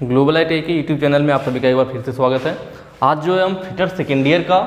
Global ITI के YouTube channel में आप सभी का एक बार फिर से स्वागत है। आज जो है हम फिटर सेकेंड ईयर का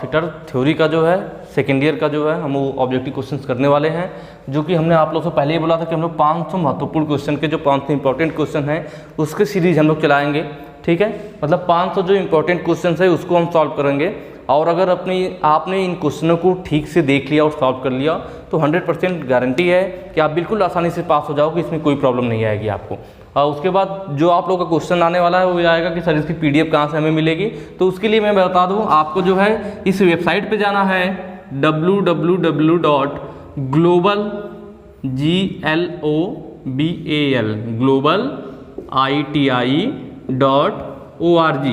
फिटर थ्योरी का जो है सेकेंड ईयर का जो है हम वो ऑब्जेक्टिव क्वेश्चंस करने वाले हैं, जो कि हमने आप लोगों से पहले ही बोला था कि हम लोग 500 महत्वपूर्ण क्वेश्चन के जो 500 इंपॉर्टेंट क्वेश्चन हैं उसके सीरीज हम लोग चलाएंगे। ठीक है, मतलब 500 जो इंपॉर्टेंट क्वेश्चन है उसको हम सॉल्व करेंगे। और अगर आपने इन क्वेश्चनों को ठीक से देख लिया और सॉल्व कर लिया तो 100% गारंटी है कि आप बिल्कुल आसानी से पास हो जाओगे, इसमें कोई प्रॉब्लम नहीं आएगी आपको। और उसके बाद जो आप लोगों का क्वेश्चन आने वाला है वो ये आएगा कि सर इसकी PDF कहाँ से हमें मिलेगी। तो उसके लिए मैं बता दूँ, आपको जो है इस वेबसाइट पे जाना है www.globaliti.org।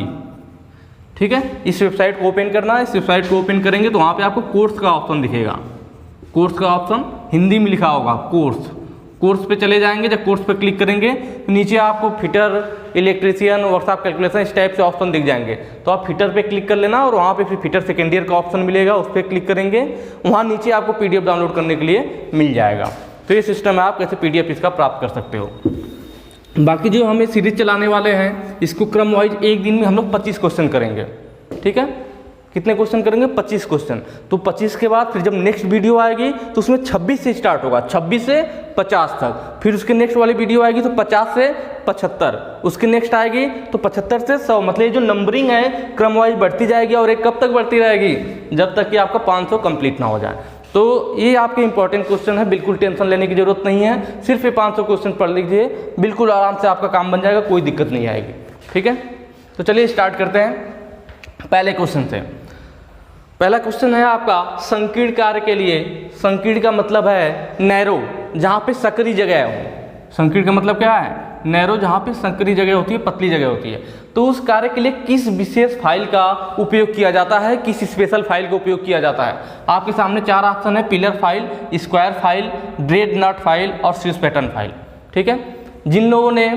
ठीक है, इस वेबसाइट को ओपन करना है। इस वेबसाइट को ओपन करेंगे तो वहाँ पे आपको कोर्स का ऑप्शन दिखेगा। कोर्स का ऑप्शन हिंदी में लिखा होगा कोर्स पे चले जाएंगे। जब कोर्स पे क्लिक करेंगे तो नीचे आपको फिटर, इलेक्ट्रीशियन, वर्कशॉप कैलकुलेशन इस टाइप से ऑप्शन दिख जाएंगे। तो आप फिटर पे क्लिक कर लेना और वहाँ पे फिर फिटर सेकेंड ईयर का ऑप्शन मिलेगा, उस पर क्लिक करेंगे। वहाँ नीचे आपको PDF डाउनलोड करने के लिए मिल जाएगा। तो ये सिस्टम है, आप कैसे PDF इसका प्राप्त कर सकते हो। बाकी जो हमें सीरीज चलाने वाले हैं इसको क्रम वाइज एक दिन में हम लोग 25 क्वेश्चन करेंगे। ठीक है, कितने क्वेश्चन करेंगे? 25 क्वेश्चन। तो 25 के बाद फिर जब नेक्स्ट वीडियो आएगी तो उसमें 26 से स्टार्ट होगा, 26 से 50 तक। फिर उसके नेक्स्ट वाली वीडियो आएगी तो 50 से 75, उसकी नेक्स्ट आएगी तो 75 से 100। मतलब ये जो नंबरिंग है क्रम वाइज बढ़ती जाएगी और ये कब तक बढ़ती रहेगी? जब तक कि आपका 500 कंप्लीट ना हो जाए। तो ये आपके इंपॉर्टेंट क्वेश्चन है, बिल्कुल टेंशन लेने की जरूरत नहीं है। सिर्फ ये 500 क्वेश्चन पढ़ लीजिए, बिल्कुल आराम से आपका काम बन जाएगा, कोई दिक्कत नहीं आएगी। ठीक है, तो चलिए स्टार्ट करते हैं पहले क्वेश्चन से। पहला क्वेश्चन है आपका संकीर्ण कार्य के लिए। संकीर्ण का मतलब है नैरो, जहाँ पे सकरी जगह हो। संकीर्ण का मतलब क्या है? नैरो, जहाँ पे संकरी जगह होती है, पतली जगह होती है। तो उस कार्य के लिए किस विशेष फाइल का उपयोग किया जाता है, किस स्पेशल फाइल का उपयोग किया जाता है? आपके सामने 4 ऑप्शन है, pillar file, square file, Dreadnought file और स्विच पैटर्न फाइल। ठीक है, जिन लोगों ने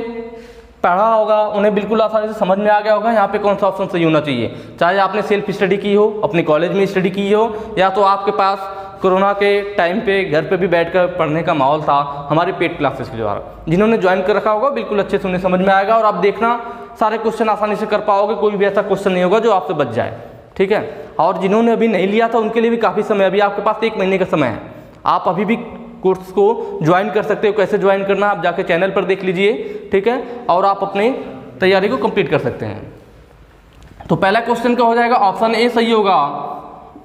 पढ़ा होगा उन्हें बिल्कुल आसानी से समझ में आ गया होगा यहाँ पे कौन सा ऑप्शन सही होना चाहिए। चाहे आपने सेल्फ स्टडी की हो, अपने कॉलेज में स्टडी की हो, या तो आपके पास कोरोना के टाइम पे घर पे भी बैठकर पढ़ने का माहौल था हमारे पेड क्लासेस के द्वारा। जिन्होंने ज्वाइन कर रखा होगा बिल्कुल अच्छे से उन्हें समझ में आएगा और आप देखना सारे क्वेश्चन आसानी से कर पाओगे। कोई भी ऐसा क्वेश्चन नहीं होगा जो आपसे बच जाए। ठीक है, और जिन्होंने अभी नहीं लिया था उनके लिए भी काफ़ी समय, अभी आपके पास 1 महीने का समय है। आप अभी भी कोर्स को ज्वाइन कर सकते हो। कैसे ज्वाइन करना आप जाके चैनल पर देख लीजिए। ठीक है, और आप अपनी तैयारी को कंप्लीट कर सकते हैं। तो पहला क्वेश्चन क्या हो जाएगा? ऑप्शन ए सही होगा,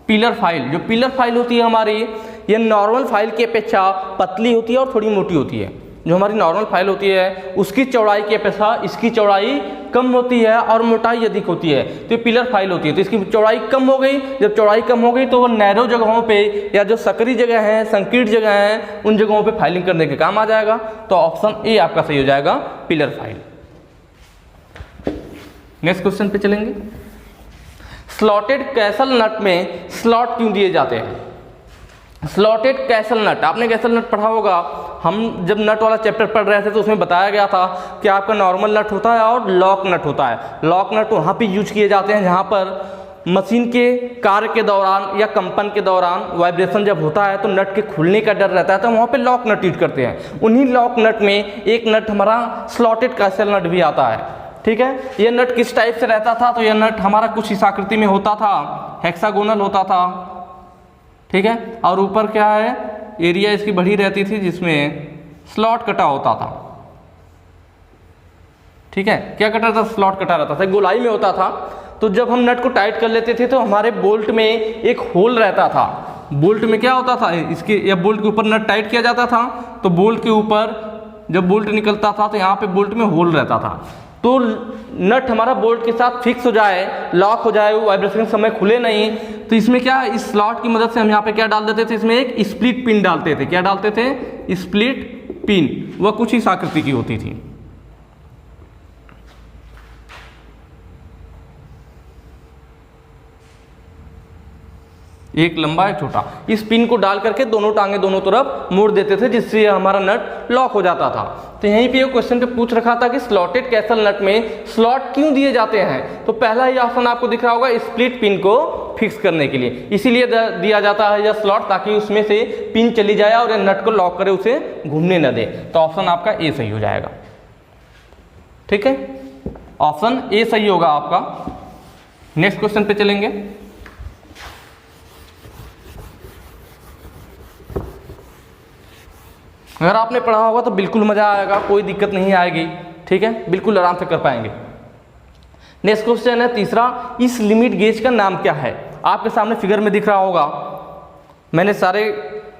पिलर फाइल। जो पिलर फाइल होती है हमारी, ये नॉर्मल फाइल की अपेक्षा पतली होती है और थोड़ी मोटी होती है। जो हमारी नॉर्मल फाइल होती है उसकी चौड़ाई की अपेक्षा इसकी चौड़ाई कम होती है और मोटाई अधिक होती है। तो ये पिलर फाइल होती है, तो इसकी चौड़ाई कम हो गई। जब चौड़ाई कम हो गई तो वो नैरो जगहों पे या जो सकरी जगह है, संकीर्ण जगह है, उन जगहों पे फाइलिंग करने के काम आ जाएगा। तो ऑप्शन ए आपका सही हो जाएगा, पिलर फाइल। नेक्स्ट क्वेश्चन पे चलेंगे। स्लॉटेड कैसल नट में स्लॉट क्यों दिए जाते हैं? स्लॉटेड कैसल नट, आपने कैसल नट पढ़ा होगा। हम जब नट वाला चैप्टर पढ़ रहे थे तो उसमें बताया गया था कि आपका नॉर्मल नट होता है और लॉक नट होता है। लॉक नट वहाँ पे यूज किए जाते हैं जहाँ पर मशीन के कार्य के दौरान या कंपन के दौरान वाइब्रेशन जब होता है तो नट के खुलने का डर रहता है, तो वहाँ पे लॉक नट यूज करते हैं। उन्हीं लॉक नट में एक नट हमारा स्लॉटेड कैसल नट भी आता है। ठीक है, ये नट किस टाइप से रहता था? तो यह नट हमारा कुछ इस आकृति में होता था, हेक्सागोनल होता था। ठीक है, और ऊपर क्या है, एरिया इसकी बड़ी रहती थी जिसमें स्लॉट कटा होता था। ठीक है, क्या कटा था? स्लॉट कटा रहता था, गोलाई में होता था। तो जब हम नट को टाइट कर लेते थे तो हमारे बोल्ट में एक होल रहता था। बोल्ट में क्या होता था, इसके या बोल्ट के ऊपर नट टाइट किया जाता था तो बोल्ट के ऊपर जब बोल्ट निकलता था तो यहाँ पे बोल्ट में होल रहता था। तो नट हमारा बोल्ट के साथ फिक्स हो जाए, लॉक हो जाए, वो वाइब्रेशन के समय खुले नहीं, तो इसमें क्या, इस स्लॉट की मदद से हम यहाँ पे क्या डाल देते थे, इसमें एक स्प्लिट पिन डालते थे। क्या डालते थे? Split pin. वह कुछ इस आकृति की होती थी। एक लंबा एक छोटा, इस पिन को डाल करके दोनों टांगे दोनों तरफ मोड़ देते थे जिससे हमारा नट लॉक हो जाता था। तो यहीं पे क्वेश्चन पे पूछ रखा था कि स्लॉटेड कैसल नट में स्लॉट क्यों दिए जाते हैं। तो पहला ही ऑप्शन आपको दिख रहा होगा, स्प्लिट पिन को फिक्स करने के लिए, इसीलिए दिया जाता है यह स्लॉट, ताकि उसमें से पिन चली जाए और नट को लॉक करे, उसे घूमने न दे। तो ऑप्शन आपका ए सही हो जाएगा। ठीक है, ऑप्शन ए सही होगा आपका। नेक्स्ट क्वेश्चन पे चलेंगे। अगर आपने पढ़ा होगा तो बिल्कुल मजा आएगा, कोई दिक्कत नहीं आएगी, ठीक है, बिल्कुल आराम से कर पाएंगे। नेक्स्ट क्वेश्चन है तीसरा, इस लिमिट गेज का नाम क्या है? आपके सामने फिगर में दिख रहा होगा, मैंने सारे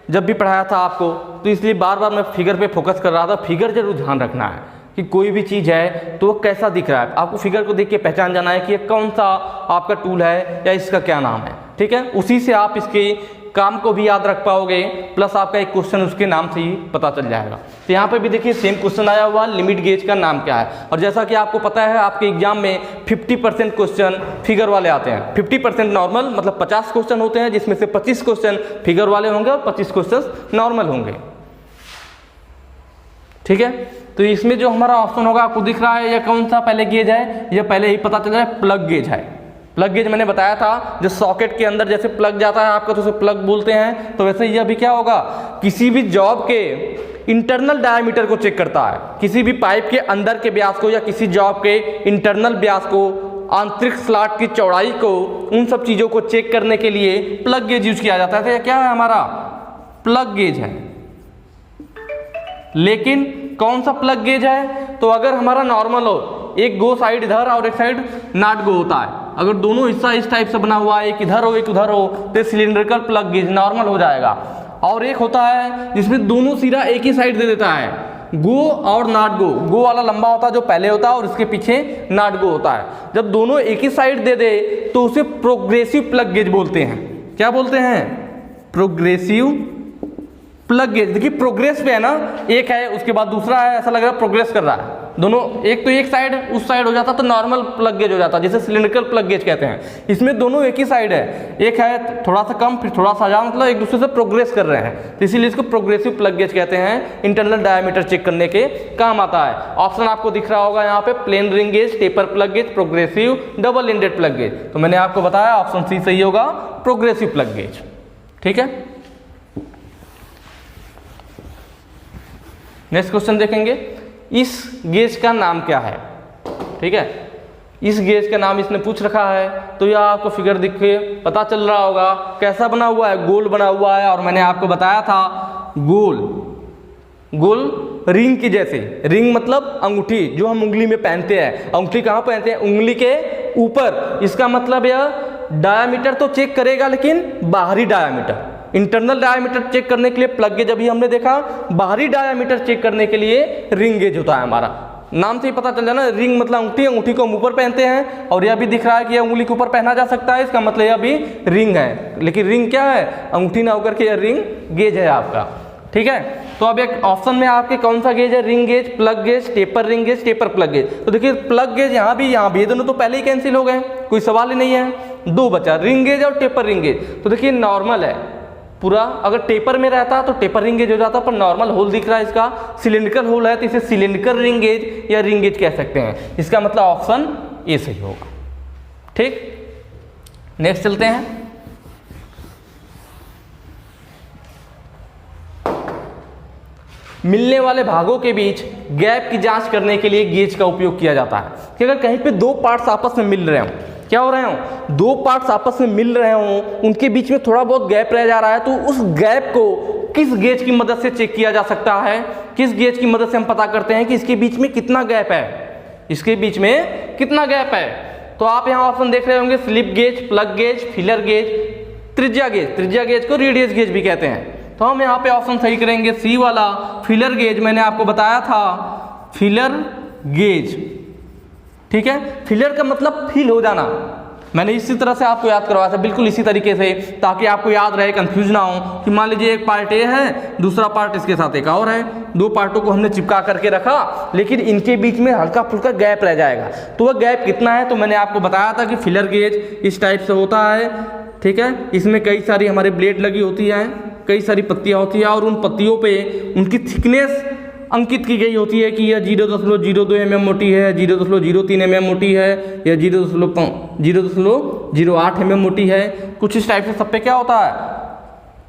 जब भी पढ़ाया था आपको तो इसलिए बार बार मैं फिगर पे फोकस कर रहा था। फिगर जरूर ध्यान रखना है कि कोई भी चीज़ है तो वो कैसा दिख रहा है, आपको फिगर को देख के पहचान जाना है कि ये कौन सा आपका टूल है या इसका क्या नाम है, ठीक है, उसी से आप इसके काम को भी याद रख पाओगे, प्लस आपका एक क्वेश्चन उसके नाम से ही पता चल जाएगा। तो यहाँ पे भी देखिए सेम क्वेश्चन आया हुआ, लिमिट गेज का नाम क्या है। और जैसा कि आपको पता है आपके एग्जाम में 50% क्वेश्चन फिगर वाले आते हैं, 50% नॉर्मल, मतलब 50 क्वेश्चन होते हैं जिसमें से 25 क्वेश्चन फिगर वाले होंगे और 25 क्वेश्चन नॉर्मल होंगे, ठीक है। तो इसमें जो हमारा ऑप्शन होगा आपको दिख रहा है, यह कौन सा पहले गेज है, यह पहले ही पता चल रहा है, प्लग गेज है। प्लग गेज मैंने बताया था, जो सॉकेट के अंदर जैसे प्लग जाता है आपका तो उसे प्लग बोलते हैं, तो वैसे यह भी क्या होगा, किसी भी जॉब के इंटरनल डायमीटर को चेक करता है, किसी भी पाइप के अंदर के व्यास को या किसी जॉब के इंटरनल व्यास को, आंतरिक स्लॉट की चौड़ाई को, उन सब चीज़ों को चेक करने के लिए प्लग गेज यूज किया जाता है। तो यह क्या है, हमारा प्लग गेज है। लेकिन कौन सा प्लग गेज है, तो अगर हमारा नॉर्मल हो, एक गो साइड इधर और एक साइड नॉट गो होता है, अगर दोनों हिस्सा इस टाइप से बना हुआ है, एक इधर हो एक उधर हो, तो सिलिंड्रिकल प्लग गेज नॉर्मल हो जाएगा। और एक होता है जिसमें दोनों सिरा एक ही साइड दे देता है, गो और नॉट गो। गो वाला लंबा होता है जो पहले होता है और उसके पीछे नॉट गो होता है। जब दोनों एक ही साइड दे दे तो उसे प्रोग्रेसिव प्लग गेज बोलते हैं। क्या बोलते हैं, प्रोग्रेसिव प्लग गेज। देखिए प्रोग्रेस पे है ना, एक है उसके बाद दूसरा है, ऐसा लग रहा है प्रोग्रेस कर रहा है, दोनों एक तो एक साइड उस साइड हो जाता तो नॉर्मल प्लग गेज हो जाता, जिसे सिलिंड्रिकल प्लग गेज कहते हैं। इसमें दोनों एक ही साइड है, एक है थोड़ा सा कम फिर थोड़ा सा ज़्यादा, मतलब एक दूसरे से प्रोग्रेस कर रहे हैं, तो इसीलिए इसको प्रोग्रेसिव प्लग गेज कहते हैं। इंटरनल डायमीटर चेक करने के काम आता है। ऑप्शन आपको दिख रहा होगा यहाँ पे, plain ring gauge, taper plug gauge, progressive, double ended plug gauge. तो मैंने आपको बताया ऑप्शन सी सही होगा, प्रोग्रेसिव प्लग गेज, ठीक है। नेक्स्ट क्वेश्चन देखेंगे, इस गेज का नाम क्या है, ठीक है। इस गेज का नाम इसने पूछ रखा है, तो यह आपको फिगर दिख के पता चल रहा होगा कैसा बना हुआ है, गोल बना हुआ है। और मैंने आपको बताया था गोल गोल रिंग की जैसे, रिंग मतलब अंगूठी जो हम उंगली में पहनते हैं। अंगूठी कहाँ पहनते हैं, उंगली के ऊपर। इसका मतलब यह डायामीटर तो चेक करेगा लेकिन बाहरी डायामीटर, इंटरनल डायमीटर चेक करने के लिए प्लग गेज अभी हमने देखा, बाहरी डायमीटर चेक करने के लिए रिंग गेज होता है हमारा। नाम से ही पता चल जाना, रिंग मतलब अंगूठी, अंगूठी को हम ऊपर पहनते हैं, और यह भी दिख रहा है कि यह उंगली के ऊपर पहना जा सकता है, इसका मतलब यह भी रिंग है। लेकिन रिंग क्या है, अंगूठी ना होकर के यह रिंग गेज है आपका, ठीक है। तो अब एक ऑप्शन में आपके कौन सा गेज है, ring gauge, plug gauge, taper ring gauge, taper plug gauge. तो देखिए प्लग गेज यहाँ भी ये दोनों तो पहले ही कैंसिल हो गए, कोई सवाल ही नहीं है, दो बचा, रिंग गेज और टेपर रिंग गेज। तो देखिए नॉर्मल है पूरा, अगर टेपर में रहता तो टेपर रिंग गेज हो जाता, पर नॉर्मल होल दिख रहा है इसका, सिलिंड्रिकल होल है तो इसे सिलिंड्रिकल रिंग गेज या रिंग गेज कह सकते हैं। इसका मतलब ऑप्शन ए सही होगा, ठीक। नेक्स्ट चलते हैं, मिलने वाले भागों के बीच गैप की जांच करने के लिए गेज का उपयोग किया जाता है। कि अगर कहीं पे दो पार्ट्स आपस में मिल रहे हो, क्या हो रहे हो, दो पार्ट्स आपस में मिल रहे हो, उनके बीच में थोड़ा बहुत गैप रह जा रहा है, तो उस गैप को किस गेज की मदद से चेक किया जा सकता है, किस गेज की मदद से हम पता करते हैं कि इसके बीच में कितना गैप है, इसके बीच में कितना गैप है। तो आप यहाँ ऑप्शन देख रहे होंगे, slip gauge, plug gauge, filler gauge, त्रिज्या गेज। त्रिज्या गेज को रेडियस गेज भी कहते हैं। तो हम यहाँ पे ऑप्शन सही करेंगे सी वाला, फिलर गेज। मैंने आपको बताया था फिलर गेज, ठीक है। फिलर का मतलब फिल हो जाना, मैंने इसी तरह से आपको याद करवाया था, बिल्कुल इसी तरीके से, ताकि आपको याद रहे, कंफ्यूज ना हो कि मान लीजिए एक पार्ट ए है, दूसरा पार्ट इसके साथ एक और है, दो पार्टों को हमने चिपका करके रखा, लेकिन इनके बीच में हल्का फुल्का गैप रह जाएगा। तो वह गैप कितना है, तो मैंने आपको बताया था कि फिलर गेज इस टाइप से होता है, ठीक है। इसमें कई सारी हमारे ब्लेड लगी होती हैं, कई सारी पत्तियां होती हैं, और उन पत्तियों पे उनकी थिकनेस अंकित की गई होती है कि यह 0.02 mm मोटी है, 0.03 mm मोटी है, या 0.08 mm मोटी है। कुछ इस टाइप से सब पे क्या होता है,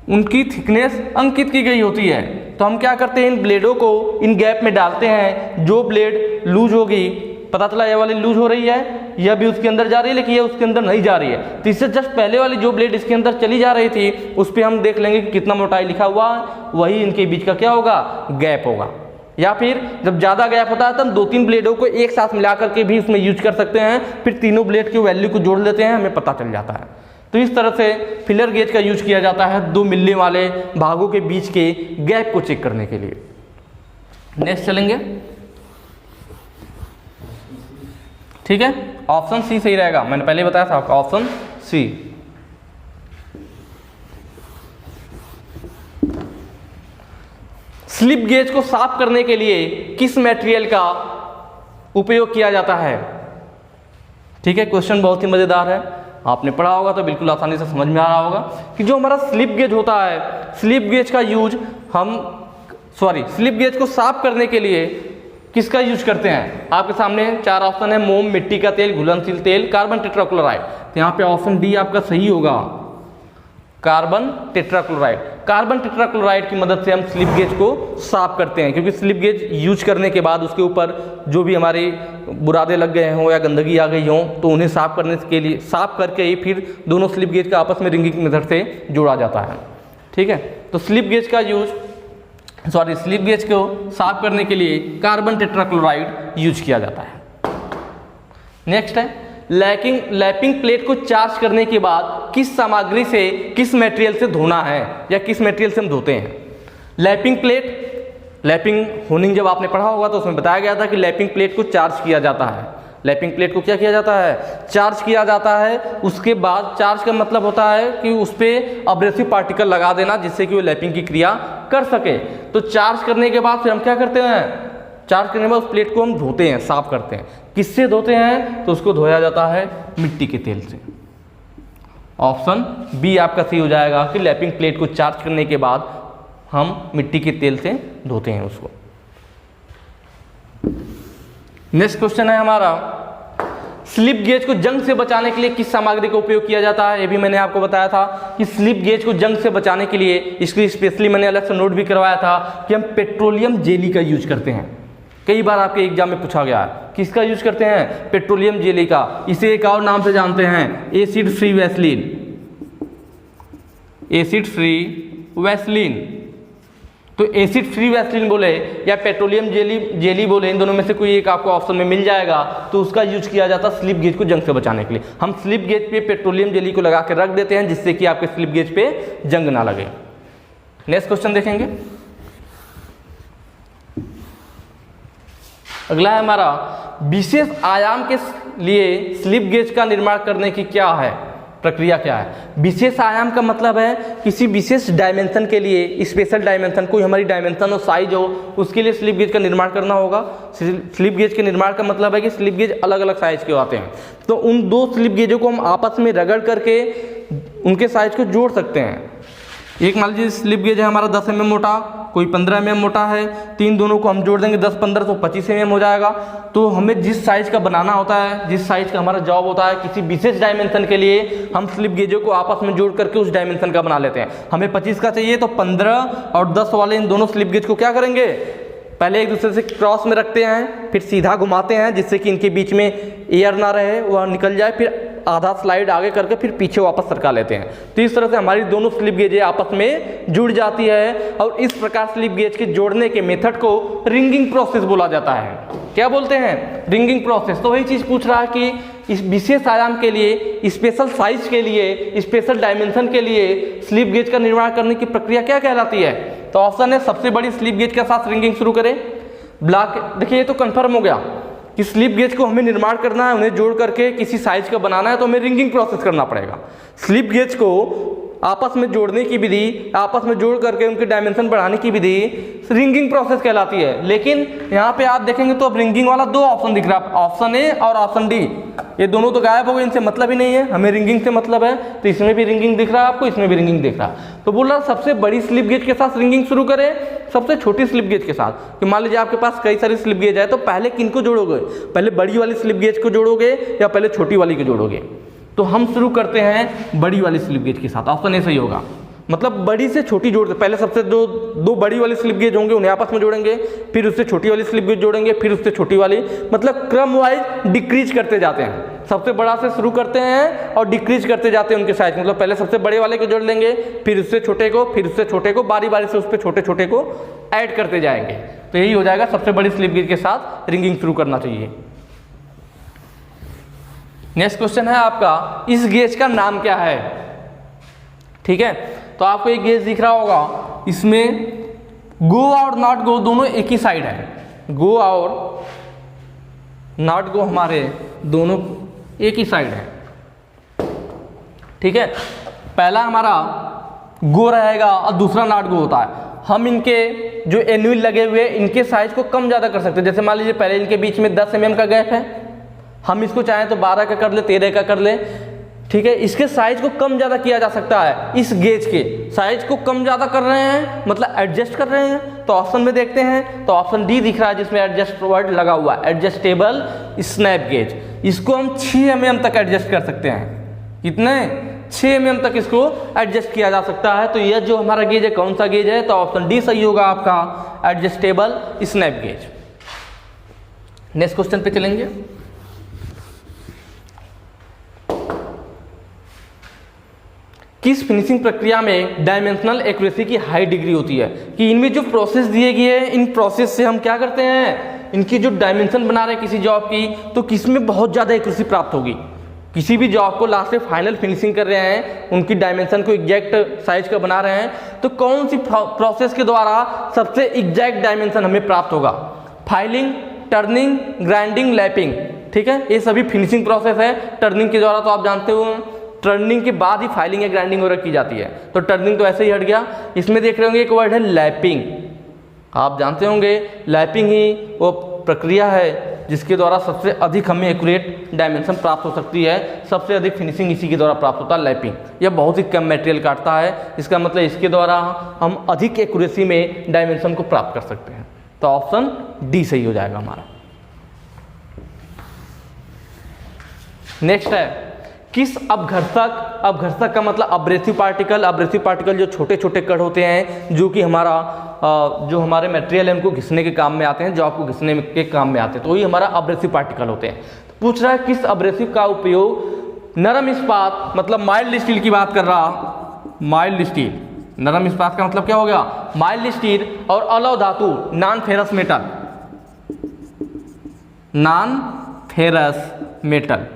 उनकी थिकनेस अंकित की गई होती है। तो हम क्या करते हैं, इन ब्लेडों को इन गैप में डालते हैं, जो ब्लेड लूज होगी पता चला ये वाली लूज हो रही है, यह भी उसके अंदर जा रही है लेकिन ये उसके अंदर नहीं जा रही है, तो इससे जस्ट पहले वाली जो ब्लेड इसके अंदर चली जा रही थी उस पर हम देख लेंगे कि कितना मोटाई लिखा हुआ है, वही इनके बीच का क्या होगा, गैप होगा। या फिर जब ज़्यादा गैप होता है तो हम 2-3 ब्लेडों को एक साथ मिला करके भी उसमें यूज कर सकते हैं, फिर तीनों ब्लेड की वैल्यू को जोड़ लेते हैं, हमें पता चल जाता है। तो इस तरह से फिलर गेज का यूज किया जाता है 2 मिलने वाले भागों के बीच के गैप को चेक करने के लिए। नेक्स्ट चलेंगे, ठीक है, ऑप्शन सी सही रहेगा, मैंने पहले बताया था आपका ऑप्शन सी। स्लिप गेज को साफ करने के लिए किस मटेरियल का उपयोग किया जाता है? ठीक है, क्वेश्चन बहुत ही मजेदार है, आपने पढ़ा होगा तो बिल्कुल आसानी से समझ में आ रहा होगा कि जो हमारा स्लिप गेज होता है, स्लिप गेज का यूज स्लिप गेज को साफ करने के लिए किसका यूज करते हैं? आपके सामने 4 ऑप्शन है, मोम, मिट्टी का तेल, घुलनशील तेल, कार्बन टेट्राक्लोराइड। तो यहाँ पे ऑप्शन डी आपका सही होगा, कार्बन टेट्राक्लोराइड। कार्बन टेट्राक्लोराइड की मदद से हम स्लिप गेज को साफ करते हैं, क्योंकि स्लिप गेज यूज करने के बाद उसके ऊपर जो भी हमारे बुरादे लग गए हों या गंदगी आ गई हो तो उन्हें साफ करने के लिए, साफ करके ही फिर दोनों स्लिप गेज का आपस में रिंगिंग मेथड से जोड़ा जाता है। ठीक है, तो स्लिप गेज का स्लिप गेज को साफ करने के लिए कार्बन टेट्राक्लोराइड यूज किया जाता है। नेक्स्ट है, लैपिंग प्लेट को चार्ज करने के बाद किस सामग्री से, किस मटेरियल से धोना है या किस मटेरियल से हम धोते हैं? लैपिंग प्लेट, लैपिंग होनिंग जब आपने पढ़ा होगा तो उसमें बताया गया था कि लैपिंग प्लेट को चार्ज किया जाता है। लैपिंग प्लेट को क्या किया जाता है? चार्ज किया जाता है। उसके बाद चार्ज का मतलब होता है कि उस पर अब्रेसिव पार्टिकल लगा देना जिससे कि वो लैपिंग की क्रिया कर सके। तो चार्ज करने के बाद फिर हम क्या करते हैं? चार्ज करने के बाद उस प्लेट को हम धोते हैं, साफ करते हैं। किससे धोते हैं? तो उसको धोया जाता है मिट्टी के तेल से। ऑप्शन बी आपका सही हो जाएगा कि लैपिंग प्लेट को चार्ज करने के बाद हम मिट्टी के तेल से धोते हैं उसको। नेक्स्ट क्वेश्चन है हमारा, स्लिप गेज को जंग से बचाने के लिए किस सामग्री का उपयोग किया जाता है? ये भी मैंने आपको बताया था कि स्लिप गेज को जंग से बचाने के लिए इसकी स्पेशली मैंने अलग से नोट भी करवाया था कि हम पेट्रोलियम जेली का यूज करते हैं। कई बार आपके एग्जाम में पूछा गया है, किसका यूज करते हैं? पेट्रोलियम जेली का। इसे एक और नाम से जानते हैं, acid free Vaseline. Acid free Vaseline. तो एसिड फ्री वैसलीन बोले या पेट्रोलियम जेली बोले, इन दोनों में से कोई एक आपको ऑप्शन में मिल जाएगा। तो उसका यूज किया जाता है स्लिप गेज को जंग से बचाने के लिए। हम स्लिप गेज पे पेट्रोलियम जेली को लगा के रख देते हैं जिससे कि आपके स्लिप गेज पे जंग ना लगे। नेक्स्ट क्वेश्चन देखेंगे, अगला है हमारा, विशेष आयाम के लिए स्लिप गेज का निर्माण करने की क्या है प्रक्रिया, क्या है? विशेष आयाम का मतलब है किसी विशेष डायमेंशन के लिए, स्पेशल डायमेंशन, कोई हमारी डायमेंशन और साइज हो उसके लिए स्लिप गेज का निर्माण करना होगा। स्लिप गेज के निर्माण का मतलब है कि स्लिप गेज अलग अलग साइज के आते हैं, तो उन 2 स्लिप गेजों को हम आपस में रगड़ करके उनके साइज को जोड़ सकते हैं। एक मान लीजिए स्लिप गेज है हमारा 10 mm मोटा, कोई 15 mm मोटा है, 3 दोनों को हम जोड़ देंगे 10, 15 तो 25 mm हो जाएगा। तो हमें जिस साइज का बनाना होता है, जिस साइज का हमारा जॉब होता है, किसी विशेष डायमेंशन के लिए हम स्लिप गेजों को आपस में जोड़ करके उस डायमेंशन का बना लेते हैं। हमें 25 का चाहिए तो 15 और 10 वाले इन दोनों स्लिप गेज को क्या करेंगे? पहले एक दूसरे से क्रॉस में रखते हैं, फिर सीधा घुमाते हैं जिससे कि इनके बीच में एयर ना रहे, वह निकल जाए, फिर आधा स्लाइड आगे करके फिर पीछे वापस सरका लेते हैं। तो इस तरह से हमारी दोनों स्लिप गेजें आपस में जुड़ जाती है और इस प्रकार स्लिप गेज के जोड़ने के मेथड को रिंगिंग प्रोसेस बोला जाता है। क्या बोलते हैं? Ringing process. तो वही चीज़ पूछ रहा है कि इस विशेष आयाम के लिए, स्पेशल साइज के लिए, स्पेशल डायमेंशन के लिए स्लिप गेज का निर्माण करने की प्रक्रिया क्या कहलाती है? तो ऑप्शन है, सबसे बड़ी स्लिप गेज के साथ रिंगिंग शुरू करें। ब्लॉक, देखिए ये तो कंफर्म हो गया कि स्लिप गेज को हमें निर्माण करना है, उन्हें जोड़ करके किसी साइज का बनाना है तो हमें रिंगिंग प्रोसेस करना पड़ेगा। स्लिप गेज को आपस में जोड़ने की विधि, आपस में जोड़ करके उनकी डायमेंशन बढ़ाने की विधि रिंगिंग प्रोसेस कहलाती है। लेकिन यहाँ पे आप देखेंगे तो अब रिंगिंग वाला 2 ऑप्शन दिख रहा है, ऑप्शन ए और ऑप्शन डी। ये दोनों तो गायब हो गए, इनसे मतलब ही नहीं है, हमें रिंगिंग से मतलब है। तो इसमें भी रिंगिंग दिख रहा है आपको, इसमें भी रिंगिंग दिख रहा है। तो बोल रहा सबसे बड़ी स्लिप गेज के साथ रिंगिंग शुरू करें सबसे छोटी स्लिप गेज के साथ। कि मान लीजिए आपके पास कई सारी स्लिप गेज है, तो पहले किनको जोड़ोगे? पहले बड़ी वाली स्लिप गेज को जोड़ोगे या पहले छोटी वाली को जोड़ोगे? तो हम शुरू करते हैं बड़ी वाली स्लिप गेज के साथ। ऑप्शन ए सही होगा। मतलब बड़ी से छोटी जोड़ते, पहले सबसे जो दो बड़ी वाली स्लिप गेज होंगे उन्हें आपस में जोड़ेंगे, फिर उससे छोटी वाली स्लिप गेज जोड़ेंगे, फिर उससे छोटी वाली, मतलब क्रम वाइज डिक्रीज करते जाते हैं। सबसे बड़ा से शुरू करते हैं और डिक्रीज करते जाते हैं उनके साइज, मतलब पहले सबसे बड़े वाले को जोड़ लेंगे, फिर उससे छोटे को, फिर उससे छोटे को, बारी बारी से उस पर छोटे छोटे को ऐड करते जाएंगे। तो यही हो जाएगा, सबसे बड़ी स्लिप गेज के साथ रिंगिंग शुरू करना चाहिए। नेक्स्ट क्वेश्चन है आपका, इस गेज का नाम क्या है? ठीक है, तो आपको एक गेज दिख रहा होगा, इसमें गो और नॉट गो दोनों एक ही साइड है। गो और नॉट गो हमारे दोनों एक ही साइड है। ठीक है, पहला हमारा गो रहेगा और दूसरा नॉट गो होता है। हम इनके जो एन्युअल लगे हुए इनके साइज को कम ज़्यादा कर सकते हैं। जैसे मान लीजिए पहले इनके बीच में 10 mm का गैप है, हम इसको चाहें तो 12 का कर ले, 13 का कर ले। ठीक है, इसके साइज को कम ज़्यादा किया जा सकता है। इस गेज के साइज को कम ज़्यादा कर रहे हैं, मतलब एडजस्ट कर रहे हैं, तो ऑप्शन में देखते हैं तो ऑप्शन डी दिख रहा है जिसमें एडजस्ट वर्ड लगा हुआ है, एडजस्टेबल स्नैप गेज। इसको हम 6 mm तक एडजस्ट कर सकते हैं। कितने? 6 mm तक इसको एडजस्ट किया जा सकता है। तो यह जो हमारा गेज है कौन सा गेज है? तो ऑप्शन डी सही होगा आपका, adjustable snap gauge. Next question पे चलेंगे। किस फिनिशिंग प्रक्रिया में डायमेंशनल एक्यूरेसी की हाई डिग्री होती है? कि इनमें जो प्रोसेस दिए गए हैं, इन प्रोसेस से हम क्या करते हैं, इनकी जो डायमेंशन बना रहे हैं किसी जॉब की, तो किसमें बहुत ज़्यादा एक्यूरेसी प्राप्त होगी। किसी भी जॉब को लास्ट में फाइनल फिनिशिंग कर रहे हैं, उनकी डायमेंशन को एग्जैक्ट साइज का बना रहे हैं, तो कौन सी प्रोसेस के द्वारा सबसे एग्जैक्ट डायमेंशन हमें प्राप्त होगा? Filing, turning, grinding, lapping. ठीक है, ये सभी फिनिशिंग प्रोसेस है। टर्निंग के द्वारा तो आप जानते हो, टर्निंग के बाद ही फाइलिंग या ग्राइंडिंग वगैरह की जाती है, तो टर्निंग तो ऐसे ही हट गया। इसमें देख रहे होंगे एक वर्ड है लैपिंग, आप जानते होंगे लैपिंग ही वो प्रक्रिया है जिसके द्वारा सबसे अधिक हमें एक्यूरेट डायमेंशन प्राप्त हो सकती है। सबसे अधिक फिनिशिंग इसी के द्वारा प्राप्त होता है, लैपिंग। यह बहुत ही कम मटेरियल काटता है, इसका मतलब इसके द्वारा हम अधिक एक्यूरेसी में डायमेंशन को प्राप्त कर सकते हैं। तो ऑप्शन डी सही हो जाएगा हमारा। नेक्स्ट है, किस अपघर्षक का मतलब अब्रेसिव पार्टिकल जो छोटे छोटे कण होते हैं जो कि जो हमारे मटेरियल है उनको घिसने के काम में आते हैं, जॉब को घिसने के काम में आते हैं, तो वही हमारा अब्रेसिव पार्टिकल होते हैं। तो पूछ रहा है किस अब्रेसिव का उपयोग नरम इस्पात, मतलब माइल्ड स्टील की बात कर रहा, माइल्ड स्टील, नरम इस्पात का मतलब क्या हो गया? माइल्ड स्टील और अलौ धातु, non ferrous metal, non ferrous metal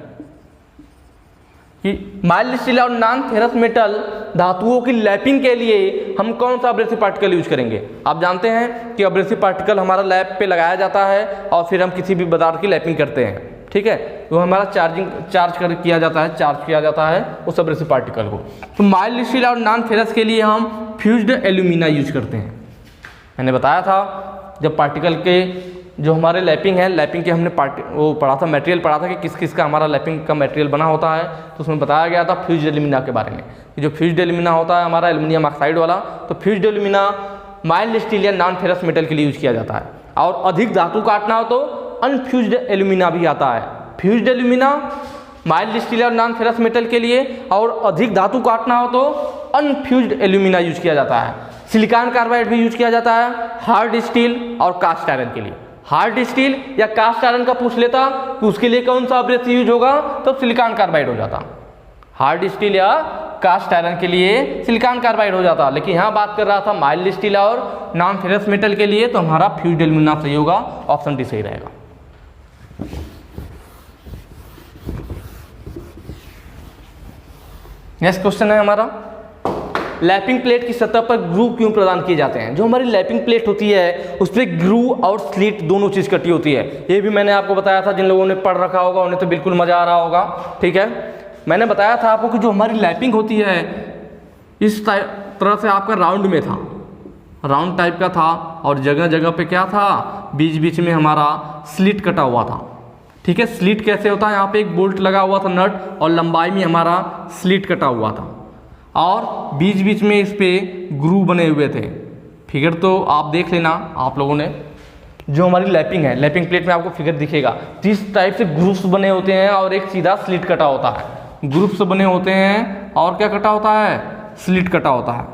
कि माइल्ड स्टील और नॉन फेरस मेटल धातुओं की लैपिंग के लिए हम कौन सा अब्रेसिव पार्टिकल यूज करेंगे? आप जानते हैं कि अब्रेसिव पार्टिकल हमारा लैप पे लगाया जाता है और फिर हम किसी भी पदार्थ की लैपिंग करते हैं। ठीक है, वो हमारा चार्ज किया जाता है उस अब्रेसिव पार्टिकल को। तो माइल्ड स्टील और नॉन फेरस के लिए हम फ्यूज्ड एल्यूमिना यूज करते हैं। मैंने बताया था जब पार्टिकल के जो हमारे लैपिंग है, लैपिंग के हमने वो पढ़ा था, मटेरियल पढ़ा था कि किस किस का हमारा लैपिंग का मटेरियल बना होता है, तो उसमें बताया गया था फ्यूज्ड एल्यूमिना के बारे में कि जो फ्यूज्ड एल्यूमिना होता है हमारा एल्यूमिनियम ऑक्साइड वाला, तो फ्यूज्ड एल्यूमिना माइल्ड स्टील या नॉन फेरस मेटल के लिए यूज किया जाता है। और अधिक धातु काटना हो तो अनफ्यूज्ड एल्यूमिना भी आता है। फ्यूज्ड एल्यूमिना माइल्ड स्टील और नॉन फेरस मेटल के लिए, और अधिक धातु काटना हो तो अनफ्यूज्ड एल्यूमिना यूज किया जाता है। सिलिकॉन कार्बाइड भी यूज किया जाता है हार्ड स्टील और कास्ट आयरन के लिए। हार्ड स्टील या कास्ट आयरन का पूछ लेता कि उसके लिए कौन सा अब्रेसिव यूज होगा, तो सिलिकॉन कार्बाइड हो जाता। हार्ड स्टील या कास्ट आयरन के लिए सिलिकॉन कार्बाइड हो जाता, लेकिन यहाँ बात कर रहा था माइल्ड स्टील और नॉन फेरस मेटल के लिए, तो हमारा फ्यूज्ड एल्यूमिना सही होगा, ऑप्शन डी सही रहेगा। नेक्स्ट क्वेश्चन है हमारा, लैपिंग प्लेट की सतह पर ग्रूव क्यों प्रदान किए जाते हैं? जो हमारी लैपिंग प्लेट होती है उस पर ग्रूव और स्लिट दोनों चीज़ कटी होती है। ये भी मैंने आपको बताया था, जिन लोगों ने पढ़ रखा होगा उन्हें तो बिल्कुल मज़ा आ रहा होगा। ठीक है, मैंने बताया था आपको कि जो हमारी लैपिंग होती है इस तरह से आपका राउंड में था, राउंड टाइप का था, और जगह जगह पे क्या था, बीच बीच में हमारा स्लिट कटा हुआ था। ठीक है, स्लिट कैसे होता है, यहाँ पे एक बोल्ट लगा हुआ था नट, और लंबाई में हमारा स्लिट कटा हुआ था, और बीच बीच में इस पे ग्रूव बने हुए थे। फिगर तो आप देख लेना आप लोगों ने, जो हमारी लैपिंग है, लैपिंग प्लेट में आपको फिगर दिखेगा, इस टाइप से ग्रूव्स बने होते हैं और एक सीधा स्लिट कटा होता है। ग्रूव्स बने होते हैं और क्या कटा होता है, स्लिट कटा होता है।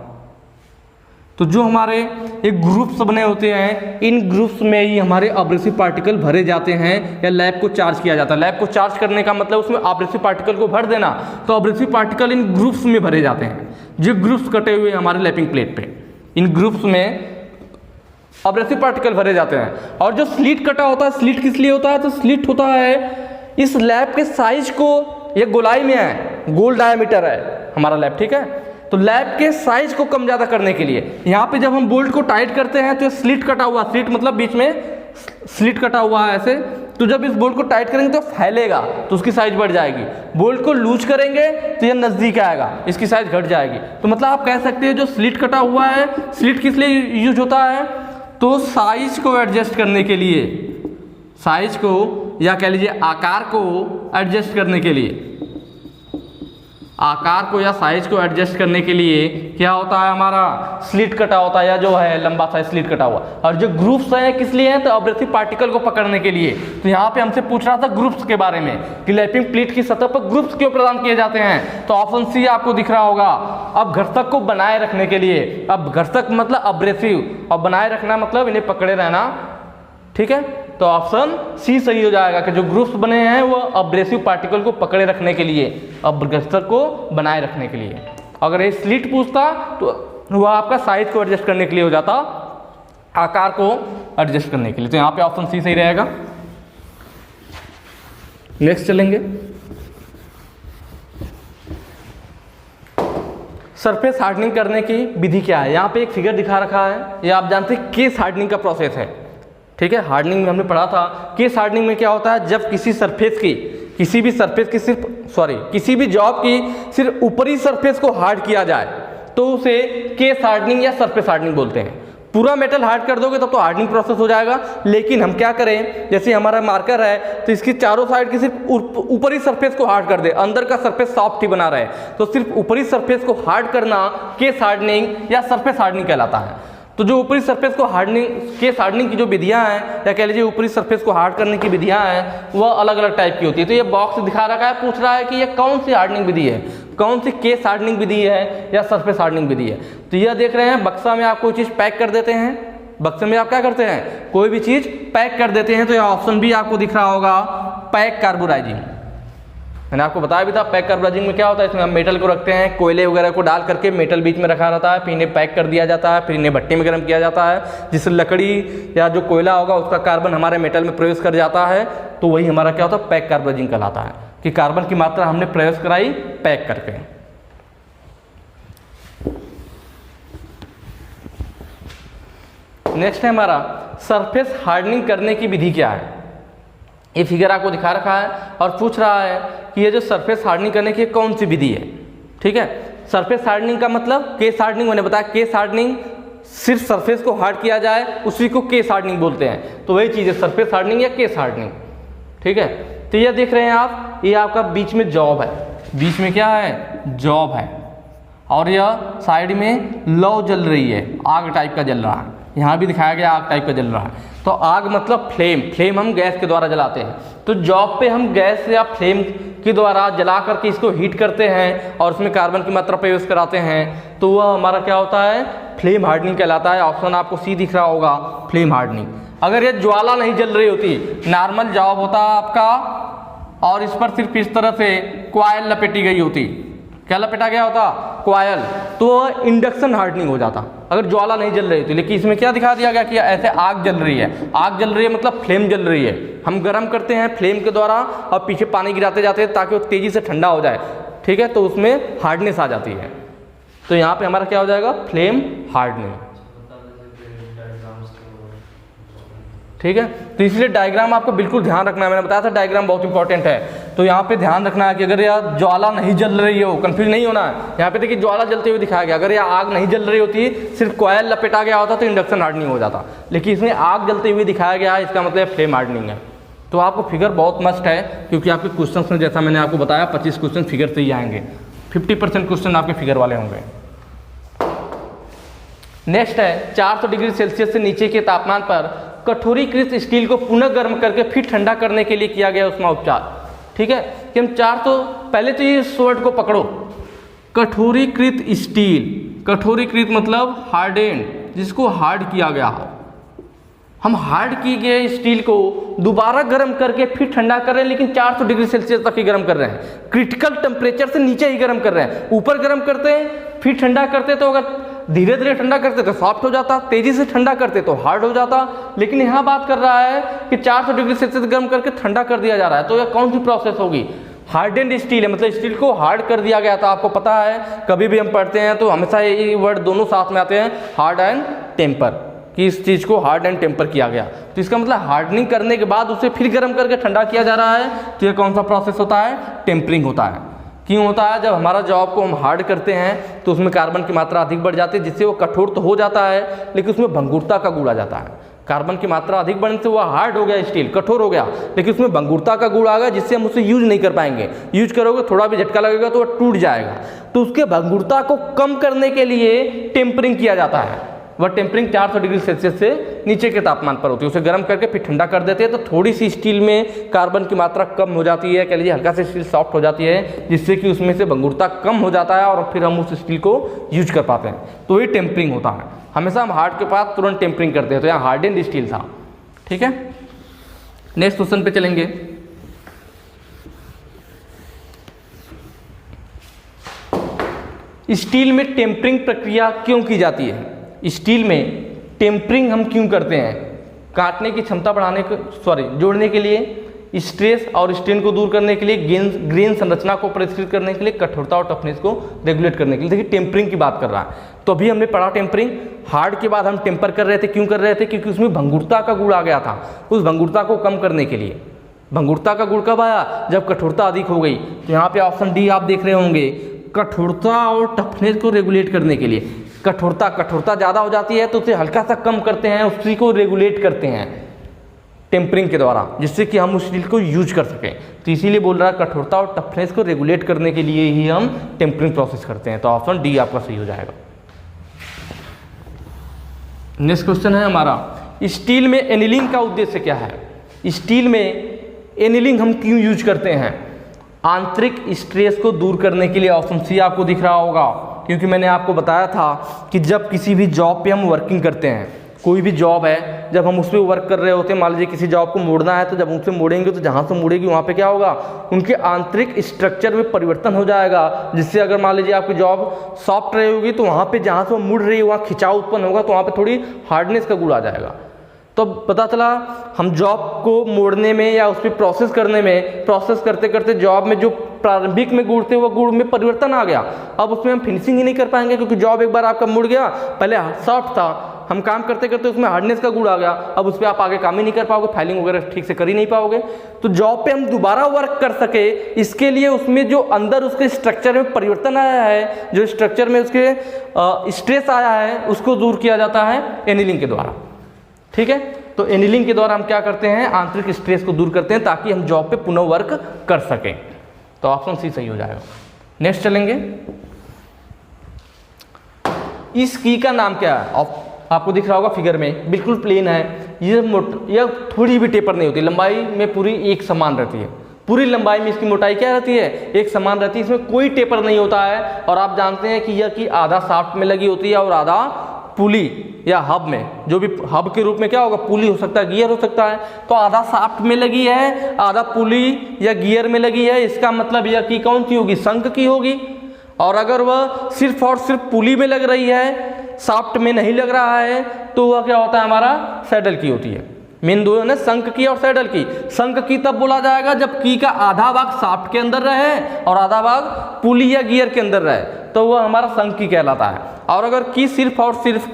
तो जो हमारे एक ग्रुप्स बने होते हैं, इन ग्रुप्स में ही हमारे अब्रेसिव पार्टिकल भरे जाते हैं या लैब को चार्ज किया जाता है। लैब को चार्ज करने का मतलब उसमें अब्रेसिव पार्टिकल को भर देना, तो अब्रेसिव पार्टिकल इन ग्रुप्स में भरे जाते हैं, जो ग्रुप्स कटे हुए हमारे लैपिंग प्लेट पे, इन ग्रुप्स में अब्रेसिव पार्टिकल भरे जाते हैं। और जो स्लिट कटा होता है, स्लिट किस लिए होता है, तो स्लिट होता है इस लैब के साइज को, ये गोलाई में है, गोल डायमीटर है हमारा लैब, ठीक है, तो लैब के साइज को कम ज़्यादा करने के लिए यहाँ पे जब हम बोल्ट को टाइट करते हैं तो स्लिट कटा हुआ, स्लिट मतलब बीच में स्लिट कटा हुआ है ऐसे, तो जब इस बोल्ट को टाइट करेंगे तो फैलेगा, तो उसकी साइज बढ़ जाएगी। बोल्ट को लूज करेंगे तो ये नज़दीक आएगा, इसकी साइज घट जाएगी। तो मतलब आप कह सकते हैं जो स्लिट कटा हुआ है, स्लिट किस लिए यूज होता है, तो साइज को एडजस्ट करने के लिए, साइज को या कह लीजिए आकार को एडजस्ट करने के लिए, आकार को या साइज को एडजस्ट करने के लिए क्या होता है, हमारा स्लिट कटा होता है, या जो है लंबा सा स्लिट कटा हुआ। और जो ग्रुप्स हैं किस लिए हैं, तो अब्रेसिव पार्टिकल को पकड़ने के लिए। तो यहाँ पे हमसे पूछ रहा था ग्रुप्स के बारे में कि लैपिंग प्लेट की सतह पर ग्रुप्स क्यों प्रदान किए जाते हैं, तो ऑप्शन सी आपको दिख रहा होगा। अब घर्षक को बनाए रखने के लिए, अब घर्षक मतलब अब्रेसिव, और बनाए रखना मतलब इन्हें पकड़े रहना, ठीक है, तो ऑप्शन सी सही हो जाएगा कि जो ग्रुप्स बने हैं वो अब्रेसिव पार्टिकल को पकड़े रखने के लिए, अब घर्षक को बनाए रखने के लिए। अगर ये स्लिट पूछता तो वह आपका साइज को एडजस्ट करने के लिए हो जाता, आकार को एडजस्ट करने के लिए, तो यहाँ पे ऑप्शन सी सही रहेगा। नेक्स्ट चलेंगे, सरफेस हार्डनिंग करने की विधि क्या है। यहाँ पे एक फिगर दिखा रखा है, ये आप जानते हैं केस हार्डनिंग का प्रोसेस है, ठीक है, हार्डनिंग में हमने पढ़ा था। केस हार्डनिंग में क्या होता है, जब किसी सरफेस की, किसी भी सरफेस की किसी भी जॉब की सिर्फ ऊपरी सरफेस को हार्ड किया जाए तो उसे केस हार्डनिंग या सरफेस हार्डनिंग बोलते हैं। पूरा मेटल हार्ड कर दोगे तब तो हार्डनिंग प्रोसेस हो जाएगा, लेकिन हम क्या करें, जैसे हमारा मार्कर है तो इसकी चारों साइड की सिर्फ ऊपरी सरफेस को हार्ड कर दे, अंदर का सरफेस सॉफ्ट ही बना रहे, तो सिर्फ ऊपरी सरफेस को हार्ड करना केस हार्डनिंग या सरफेस हार्डनिंग कहलाता है। तो जो ऊपरी सरफेस को हार्डनिंग, केस हार्डनिंग की जो विधियां हैं या कह लीजिए ऊपरी सरफेस को हार्ड करने की विधियां हैं वह अलग अलग टाइप की होती है। तो ये बॉक्स दिखा रखा है, पूछ रहा है कि ये कौन सी हार्डनिंग विधि है, कौन सी केस हार्डनिंग विधि है या सरफेस हार्डनिंग विधि है। तो यह देख रहे हैं, बक्सा में आप कोई चीज़ पैक कर देते हैं, बक्से में आप क्या करते हैं, कोई भी चीज़ पैक कर देते हैं, तो यह ऑप्शन भी आपको दिख रहा होगा, पैक कार्बोराइजिंग। मैंने आपको बताया भी था पैक कार्बोराइजिंग में क्या होता है, इसमें हम मेटल को रखते हैं, कोयले वगैरह को डाल करके मेटल बीच में रखा रहता है, फिर इन्हें पैक कर दिया जाता है, फिर इन्हें भट्टी में गर्म किया जाता है, जिससे लकड़ी या जो कोयला होगा उसका कार्बन हमारे मेटल में प्रवेश कर जाता है, तो वही हमारा क्या होता है, पैक कार्बोराइजिंग कहलाता है, कि कार्बन की मात्रा हमने प्रवेश कराई पैक करके। नेक्स्ट है हमारा सरफेस हार्डनिंग करने की विधि क्या है। ये फिगर आपको दिखा रखा है और पूछ रहा है कि ये जो सरफेस हार्डनिंग करने की कौन सी विधि है, ठीक है। सरफेस हार्डनिंग का मतलब केस हार्डनिंग, मैंने बताया केस हार्डनिंग सिर्फ सरफेस को हार्ड किया जाए उसी को केस हार्डनिंग बोलते हैं, तो वही चीज़ है सरफेस हार्डनिंग या केस हार्डनिंग, ठीक है। तो ये देख रहे हैं आप, ये आपका बीच में जॉब है, बीच में क्या है, जॉब है, और यह साइड में लौ जल रही है, आग टाइप का जल रहा है, यहाँ भी दिखाया गया आग टाइप का जल रहा है। तो आग मतलब फ्लेम, फ्लेम हम गैस के द्वारा जलाते हैं, तो जॉब पे हम गैस या फ्लेम के द्वारा जला करके इसको हीट करते हैं और उसमें कार्बन की मात्रा प्रवेश कराते हैं, तो वह हमारा क्या होता है, फ्लेम हार्डनिंग कहलाता है। ऑप्शन आपको सी दिख रहा होगा, फ्लेम हार्डनिंग। अगर ये ज्वाला नहीं जल रही होती, नॉर्मल जॉब होता आपका और इस पर सिर्फ इस तरह से कॉइल लपेटी गई होती, क्या लपेटा गया होता, कॉइल, तो इंडक्शन हार्डनिंग हो जाता, अगर ज्वाला नहीं जल रही थी। लेकिन इसमें क्या दिखा दिया गया कि ऐसे आग जल रही है, आग जल रही है मतलब फ्लेम जल रही है, हम गर्म करते हैं फ्लेम के द्वारा और पीछे पानी गिराते जाते हैं ताकि वो तेज़ी से ठंडा हो जाए, ठीक है, तो उसमें हार्डनेस आ जाती है। तो यहाँ पे हमारा क्या हो जाएगा, फ्लेम हार्डनिंग, ठीक है। तो इसलिए डायग्राम आपको बिल्कुल ध्यान रखना है, मैंने बताया था डायग्राम बहुत इंपॉर्टेंट है, तो यहाँ पे ध्यान रखना है कि अगर यह ज्वाला नहीं जल रही हो, कंफ्यूज नहीं होना है। यहाँ पे देखिए ज्वाला जलते हुए दिखाया गया, अगर यह आग नहीं जल रही होती, सिर्फ कॉइल लपेटा गया होता तो इंडक्शन हार्डनिंग हो जाता, लेकिन इसमें आग जलते हुए दिखाया गया है, इसका मतलब फ्लेम हार्डनिंग है। तो आपको फिगर बहुत मस्ट है, क्योंकि आपके क्वेश्चन में जैसा मैंने आपको बताया 25 क्वेश्चन फिगर से ही आएंगे, 50% क्वेश्चन आपके फिगर वाले होंगे। नेक्स्ट है 400 डिग्री सेल्सियस से नीचे के तापमान पर कठोरीकृत स्टील को पुनः गर्म करके फिर ठंडा करने के लिए किया गया उष्मा उपचार, ठीक है। कि हम 400, पहले तो ये वर्ड को पकड़ो, कठोरीकृत स्टील, कठोरीकृत मतलब हार्डेंड, जिसको हार्ड किया गया हो। हम हार्ड किए गए स्टील को दोबारा गर्म करके फिर ठंडा कर रहे हैं, लेकिन 400 डिग्री सेल्सियस तक ही गर्म कर रहे हैं। क्रिटिकल टेम्परेचर से नीचे ही गर्म कर रहे हैं। ऊपर गर्म करते हैं फिर ठंडा करते, तो अगर धीरे धीरे ठंडा करते तो सॉफ्ट हो जाता, तेजी से ठंडा करते तो हार्ड हो जाता। लेकिन यहाँ बात कर रहा है कि 400 डिग्री सेल्सियस गर्म करके ठंडा कर दिया जा रहा है, तो यह कौन सी प्रोसेस होगी? हार्डेंड स्टील है, मतलब स्टील को हार्ड कर दिया गया था। आपको पता है कभी भी हम पढ़ते हैं तो हमेशा ये वर्ड दोनों साथ में आते हैं, हार्ड एंड टेम्पर, कि इस चीज़ को हार्ड एंड टेम्पर किया गया। तो इसका मतलब हार्डनिंग करने के बाद उसे फिर गर्म करके ठंडा किया जा रहा है, तो ये कौन सा प्रोसेस होता है? टेम्परिंग होता है। क्यों होता है? जब हमारा जॉब को हम हार्ड करते हैं तो उसमें कार्बन की मात्रा अधिक बढ़ जाती है, जिससे वो कठोर तो हो जाता है लेकिन उसमें भंगुरता का गुण आ जाता है। कार्बन की मात्रा अधिक बढ़ने से वो हार्ड हो गया स्टील, कठोर हो गया, लेकिन उसमें भंगुरता का गुण आ गया, जिससे हम उसे यूज नहीं कर पाएंगे। यूज करोगे थोड़ा भी झटका लगेगा तो वो टूट जाएगा। तो उसके भंगुरता को कम करने के लिए टेम्परिंग किया जाता है। वह टेम्परिंग 400 डिग्री सेल्सियस से नीचे के तापमान पर होती है। उसे गर्म करके फिर ठंडा कर देते हैं, तो थोड़ी सी स्टील में कार्बन की मात्रा कम हो जाती है, कह लीजिए हल्का से स्टील सॉफ्ट हो जाती है, जिससे कि उसमें से भंगुरता कम हो जाता है और फिर हम उस स्टील को यूज कर पाते हैं। तो ये टेम्परिंग होता है। हमेशा हम हार्ड के पास तुरंत टेम्परिंग करते हैं, तो यहाँ हार्डेंड स्टील था। ठीक है, नेक्स्ट क्वेश्चन पे चलेंगे। स्टील में टेम्परिंग प्रक्रिया क्यों की जाती है? स्टील में टेम्परिंग हम क्यों करते हैं? काटने की क्षमता बढ़ाने को जोड़ने के लिए, स्ट्रेस और स्ट्रेन को दूर करने के लिए, ग्रेन संरचना को परिष्कृत करने के लिए, कठोरता और टफनेस को रेगुलेट करने के लिए। देखिए टेम्परिंग की बात कर रहा है, तो अभी हमने पढ़ा टेम्परिंग। हार्ड के बाद हम टेम्पर कर रहे थे, क्यों कर रहे थे? क्योंकि उसमें भंगुरता का गुण आ गया था। उस भंगुरता को कम करने के लिए। भंगुरता का गुण कब आया? जब कठोरता अधिक हो गई। तो यहाँ पे ऑप्शन डी आप देख रहे होंगे, कठोरता और टफनेस को रेगुलेट करने के लिए। कठोरता ज़्यादा हो जाती है तो उसे हल्का सा कम करते हैं, उसी को रेगुलेट करते हैं टेम्परिंग के द्वारा, जिससे कि हम उस स्टील को यूज कर सकें। तो इसीलिए बोल रहा है कठोरता और टफनेस को रेगुलेट करने के लिए ही हम टेम्परिंग प्रोसेस करते हैं। तो ऑप्शन डी आपका सही हो जाएगा। नेक्स्ट क्वेश्चन है हमारा, स्टील में एनिलिंग का उद्देश्य क्या है? स्टील में एनिलिंग हम क्यों यूज करते हैं? आंतरिक स्ट्रेस को दूर करने के लिए। ऑप्शन सी आपको दिख रहा होगा, क्योंकि मैंने आपको बताया था कि जब किसी भी जॉब पे हम वर्किंग करते हैं, कोई भी जॉब है, जब हम उस पर वर्क कर रहे होते हैं, मान लीजिए किसी जॉब को मोड़ना है, तो जब उनसे मोड़ेंगे तो जहाँ से मुड़ेगी वहाँ पे क्या होगा? उनके आंतरिक स्ट्रक्चर में परिवर्तन हो जाएगा, जिससे अगर मान लीजिए आपकी जॉब सॉफ्ट रही होगी तो वहाँ पे जहाँ से वो मुड़ रही है वहाँ खिंचाव उत्पन्न होगा, तो वहाँ पे थोड़ी हार्डनेस का गुण आ जाएगा। तो पता चला हम जॉब को मोड़ने में या उस पर प्रोसेस करने में, प्रोसेस करते करते जॉब में जो प्रारंभिक में गुण थे वो गुण में परिवर्तन आ गया। अब उसमें हम फिनिशिंग ही नहीं कर पाएंगे, क्योंकि जॉब एक बार आपका मुड़ गया, पहले सॉफ्ट था, हम काम करते करते उसमें हार्डनेस का गुण आ गया, अब उस पर आप आगे काम ही नहीं कर पाओगे, फाइलिंग वगैरह ठीक से कर ही नहीं पाओगे। तो जॉब पे हम दोबारा वर्क कर सके, इसके लिए उसमें जो अंदर उसके स्ट्रक्चर में परिवर्तन आया है, जो स्ट्रक्चर में उसके स्ट्रेस आया है, उसको दूर किया जाता है एनिलिंग के द्वारा। ठीक है, तो एनिलिंग के द्वारा हम क्या करते हैं? आंतरिक स्ट्रेस को दूर करते हैं, ताकि हम जॉब पे पुनः वर्क कर सकें। तो ऑप्शन सी सही हो जाएगा। नेक्स्ट चलेंगे, इस की का नाम क्या है? आपको दिख रहा होगा फिगर में, बिल्कुल प्लेन है, ये थोड़ी भी टेपर नहीं होती, लंबाई में पूरी एक समान रहती है। पूरी लंबाई में इसकी मोटाई क्या रहती है? एक समान रहती है, इसमें कोई टेपर नहीं होता है। और आप जानते हैं कि यह की आधा शाफ्ट में लगी होती है और आधा पुली या हब में, जो भी हब के रूप में क्या होगा? पुली हो सकता है, गियर हो सकता है। तो आधा शाफ्ट में लगी है, आधा पुली या गियर में लगी है, इसका मतलब यह की कौन सी होगी? शंख की होगी। और अगर वह सिर्फ और सिर्फ पुली में लग रही है, शाफ्ट में नहीं लग रहा है, तो वह क्या होता है? हमारा सैडल की होती है। मेन दो है ना, शंख की और सैडल की। शंख की तब बोला जाएगा जब की का आधा भाग शाफ्ट के अंदर रहे और आधा भाग पुली या गियर के अंदर रहे, तो वह हमारा शंख की कहलाता है। और अगर की सिर्फ और सिर्फ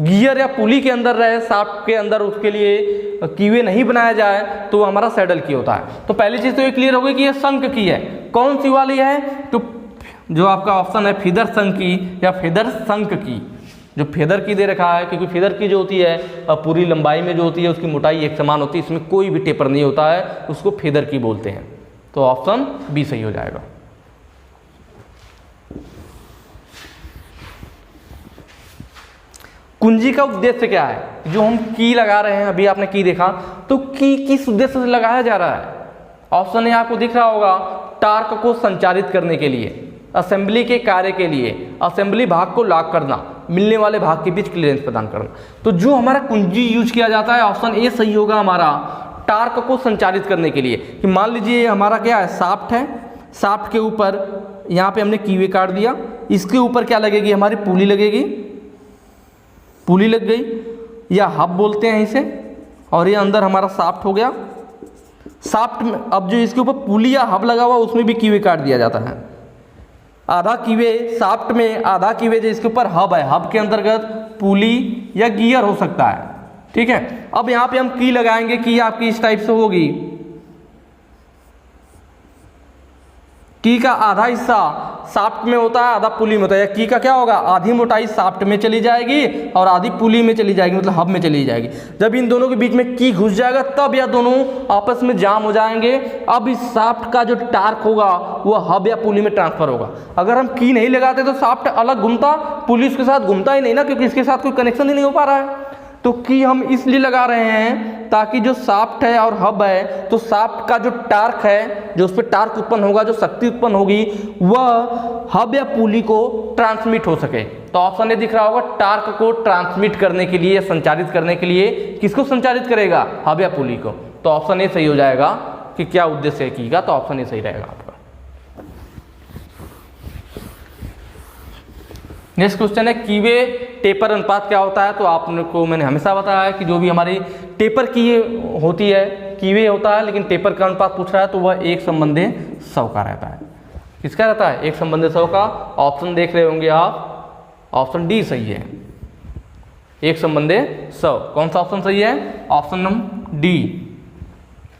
गियर या पुली के अंदर रहे, शाफ्ट के अंदर उसके लिए कीवे नहीं बनाया जाए, तो वो हमारा सैडल की होता है। तो पहली चीज़ तो ये क्लियर हो गई कि ये शंख की है। कौन सी वाली है? तो जो आपका ऑप्शन है फीदर शंख की या फेदर शंख की। जो फेदर की दे रखा है, क्योंकि फेदर की जो होती है पूरी लंबाई में जो होती है उसकी मोटाई एक समान होती है, इसमें कोई भी टेपर नहीं होता है, उसको फेदर की बोलते हैं। तो ऑप्शन बी सही हो जाएगा। कुंजी का उद्देश्य क्या है? जो हम की लगा रहे हैं, अभी आपने की देखा, तो की किस उद्देश्य से लगाया जा रहा है? ऑप्शन ए आपको दिख रहा होगा, टार्क को संचारित करने के लिए। असेंबली के कार्य के लिए असेंबली भाग को लॉक करना, मिलने वाले भाग के बीच क्लियरेंस प्रदान करना। तो जो हमारा कुंजी यूज किया जाता है ऑप्शन ए सही होगा हमारा, टार्क को संचालित करने के लिए। कि मान लीजिए ये हमारा क्या है, शाफ्ट है, शाफ्ट के ऊपर यहाँ पे हमने कीवे काट दिया, इसके ऊपर क्या लगेगी हमारी पुली लगेगी, पुली लग गई या हब बोलते हैं इसे, और ये अंदर हमारा शाफ्ट हो गया। शाफ्ट में अब जो इसके ऊपर पुली या हब लगा हुआ उसमें भी कीवे काट दिया जाता है। आधा कीवे शाफ्ट में, आधा कीवे जो इसके ऊपर हब है, हब के अंतर्गत पुली या गियर हो सकता है। ठीक है, अब यहाँ पे हम की लगाएंगे, की आपकी इस टाइप से होगी। की का आधा हिस्सा शाफ्ट में होता है, आधा पुली में होता है। या की का क्या होगा, आधी मोटाई शाफ्ट में चली जाएगी और आधी पुली में चली जाएगी, मतलब हब में चली जाएगी। जब इन दोनों के बीच में की घुस जाएगा तब यह दोनों आपस में जाम हो जाएंगे। अब इस शाफ्ट का जो टार्क होगा वो हब या पुली में ट्रांसफर होगा। अगर हम की नहीं लगाते तो शाफ्ट अलग घूमता, पुली उसके साथ घूमता ही नहीं ना, क्योंकि इसके साथ कोई कनेक्शन ही नहीं हो पा रहा है। तो की हम इसलिए लगा रहे हैं ताकि जो शाफ्ट है और हब है, तो शाफ्ट का जो टार्क है, जो उस पर टार्क उत्पन्न होगा, जो शक्ति उत्पन्न होगी, वह हब या पुली को ट्रांसमिट हो सके। तो ऑप्शन ए दिख रहा होगा, टार्क को ट्रांसमिट करने के लिए या संचारित करने के लिए किसको संचालित करेगा, हब या पुली को। तो ऑप्शन ए सही हो जाएगा कि क्या उद्देश्य है की का, तो ऑप्शन ए सही रहेगा आपका। नेक्स्ट क्वेश्चन है कीवे टेपर अनुपात क्या होता है। तो आपको मैंने हमेशा बताया है कि जो भी हमारी टेपर की होती है, कीवे होता है, लेकिन टेपर का अनुपात पूछ रहा है तो वह 1:100 का रहता है। किसका रहता है, 1:100 का। ऑप्शन देख रहे होंगे आप, ऑप्शन डी सही है, 1:100। कौन सा ऑप्शन सही है, ऑप्शन नंबर डी।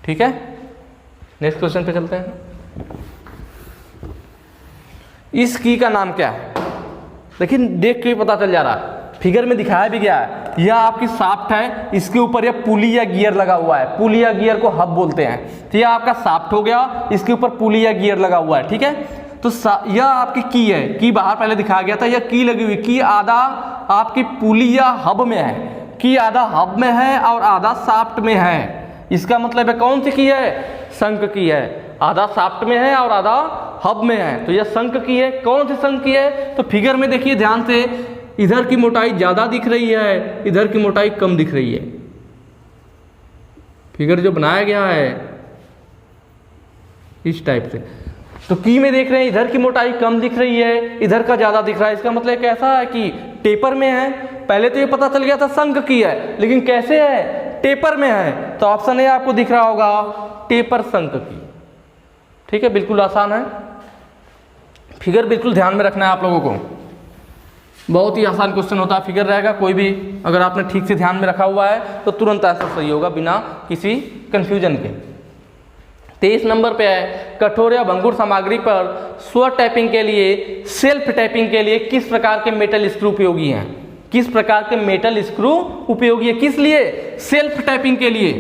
ठीक है, नेक्स्ट क्वेश्चन पे चलते हैं। इस की का नाम क्या है, लेकिन देख के पता चल जा रहा है, फिगर में दिखाया भी गया है। यह आपकी शाफ्ट है, इसके ऊपर यह पुली या गियर लगा हुआ है, पुली या गियर को हब बोलते हैं। तो यह आपका शाफ्ट हो गया, इसके ऊपर पुली या गियर लगा हुआ है। ठीक है, तो यह आपकी की है, की बाहर पहले दिखाया गया था, यह की लगी हुई, की आधा आपकी पुली या हब में है, की आधा हब में है और आधा शाफ्ट में है। इसका मतलब है कौन सी की है, शंख की है, आधा शाफ्ट में है और आधा हब में है। तो यह शंख की है। कौन सी शंख की है, तो फिगर में देखिए ध्यान से, इधर की मोटाई ज्यादा दिख रही है, इधर की मोटाई कम दिख रही है। फिगर जो बनाया गया है इस टाइप से, तो की में देख रहे हैं इधर की मोटाई कम दिख रही है, इधर का ज्यादा दिख रहा है। इसका मतलब कैसा है कि टेपर में है। पहले तो ये पता चल गया था शंख की है, लेकिन कैसे है, टेपर में है। तो ऑप्शन ए आपको दिख रहा होगा, टेपर शंख की। ठीक है, बिल्कुल आसान है। फिगर बिल्कुल ध्यान में रखना है आप लोगों को, बहुत ही आसान क्वेश्चन होता है। फिगर रहेगा, कोई भी अगर आपने ठीक से ध्यान में रखा हुआ है तो तुरंत आंसर सही होगा बिना किसी कंफ्यूजन के। 23 नंबर पे है, कठोर या भंगुर सामग्री पर स्व टैपिंग के लिए, सेल्फ टैपिंग के लिए किस प्रकार के मेटल स्क्रू उपयोगी हैं। किस प्रकार के मेटल स्क्रू उपयोगी है, किस लिए, सेल्फ टैपिंग के लिए।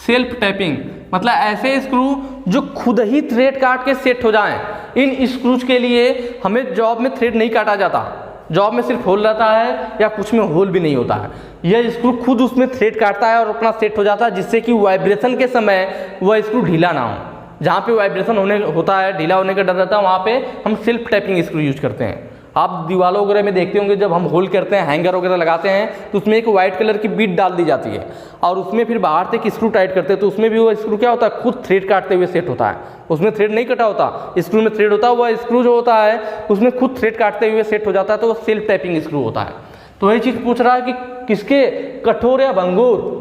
सेल्फ टैपिंग मतलब ऐसे स्क्रू जो खुद ही थ्रेड काट के सेट हो जाएं। इन स्क्रूज के लिए हमें जॉब में थ्रेड नहीं काटा जाता, जॉब में सिर्फ होल रहता है या कुछ में होल भी नहीं होता है। यह स्क्रू खुद उसमें थ्रेड काटता है और अपना सेट हो जाता है, जिससे कि वाइब्रेशन के समय वह स्क्रू ढीला ना हो। जहाँ पे वाइब्रेशन होता है, ढीला होने का डर रहता है, वहाँ पे हम सेल्फ टैपिंग स्क्रू यूज करते हैं। आप दीवारों वगैरह में देखते होंगे, जब हम होल करते हैं, हैंगर वगैरह लगाते हैं, तो उसमें एक वाइट कलर की बीट डाल दी जाती है और उसमें फिर बाहर से एक स्क्रू टाइट करते हैं। तो उसमें भी वो स्क्रू क्या होता है, खुद थ्रेड काटते हुए सेट होता है। उसमें थ्रेड नहीं कटा होता, स्क्रू में थ्रेड होता है। वह स्क्रू जो होता है उसमें खुद थ्रेड काटते हुए सेट हो जाता है, तो वो सेल्फ टैपिंग स्क्रू होता है। तो वही चीज़ पूछ रहा है कि किसके, कठोर या भंगुर,